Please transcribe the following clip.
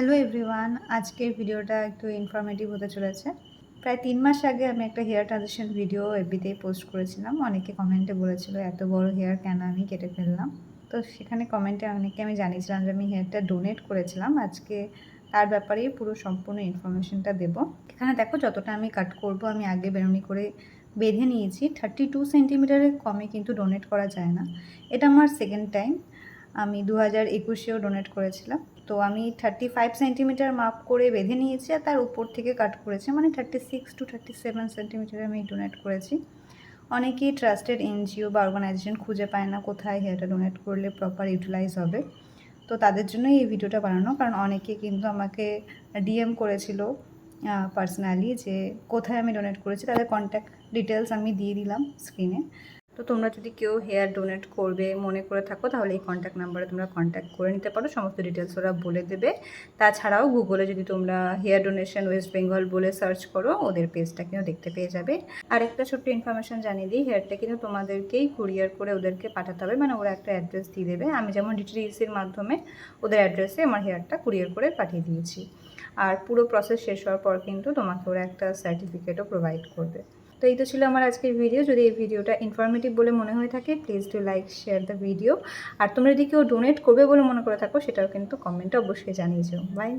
Hello everyone, আজকের ভিডিওটা একটু ইনফরমেটিভ হতে চলেছে। প্রায় ৩ মাস আগে আমি একটা হেয়ার ট্রানজিশন ভিডিও এফবিতেই পোস্ট করেছিলাম। অনেকে কমেন্টে বলেছিল এত বড় হেয়ার কেন আমি কেটে ফেললাম। তো সেখানে কমেন্টে অনেকে আমি জানিয়েছিলাম যে আমি হেয়ারটা ডোনেট করেছিলাম। আজকে তার ব্যাপারেই পুরো সম্পূর্ণ ইনফরমেশনটা দেবো। এখানে দেখো যতটা আমি কাট করব আমি আগে বেরোনি করে বেঁধে নিয়েছি। 32 সেন্টিমিটারের কমে কিন্তু ডোনেট করা যায় না। এটা আমার সেকেন্ড টাইম। আমি 2021-এও ডোনেট করেছিলাম। তো আমি 35 সেন্টিমিটার মাপ করে বেঁধে নিয়েছি আর তার উপর থেকে কাট করেছি, মানে 36 টু 37 সেন্টিমিটার আমি ডোনেট করেছি। অনেকেই ট্রাস্টেড এনজিও বা অর্গানাইজেশন খুঁজে পায় না কোথায় হেয়ারটা ডোনেট করলে প্রপার ইউটিলাইজ হবে। তো তাদের জন্যই এই ভিডিওটা বানানো, কারণ অনেকে কিন্তু আমাকে ডিএম করেছিল পার্সোনালি যে কোথায় আমি ডোনেট করেছি। তাদের কন্ট্যাক্ট ডিটেলস আমি দিয়ে দিলাম স্ক্রিনে। তো তোমরা যদি কেউ হেয়ার ডোনেট করবে মনে করে থাকো তাহলে এই কন্ট্যাক্ট নাম্বারে তোমরা কন্ট্যাক্ট করে নিতে পারো, সমস্ত ডিটেলস ওরা বলে দেবে। তাছাড়াও গুগলে যদি তোমরা হেয়ার ডোনেশন ওয়েস্ট বেঙ্গল বলে সার্চ করো ওদের পেজটা কিন্তু দেখতে পেয়ে যাবে। আর একটা ছোট্ট ইনফরমেশন জানিয়ে দিই, হেয়ারটা কিন্তু তোমাদেরকেই কুরিয়ার করে ওদেরকে পাঠাতে হবে, মানে ওরা একটা অ্যাড্রেস দিয়ে দেবে। আমি যেমন ডিটিডিসির মাধ্যমে ওদের অ্যাড্রেসে আমার হেয়ারটা কুরিয়ার করে পাঠিয়ে দিয়েছি। আর পুরো প্রসেস শেষ হওয়ার পর কিন্তু তোমাকে ওরা একটা সার্টিফিকেটও প্রোভাইড করবে। তো এই তো ছিল আমার আজকের ভিডিও। যদি এই ভিডিওটা ইনফরমেটিভ বলে মনে হয়ে থাকে please do like share the video. আর তোমরা যদি কেউ ডোনেট করবে বলে মনে করে থাকো সেটাও কিন্তু কমেন্টে অবশ্যই জানিয়ে যাও। বাই।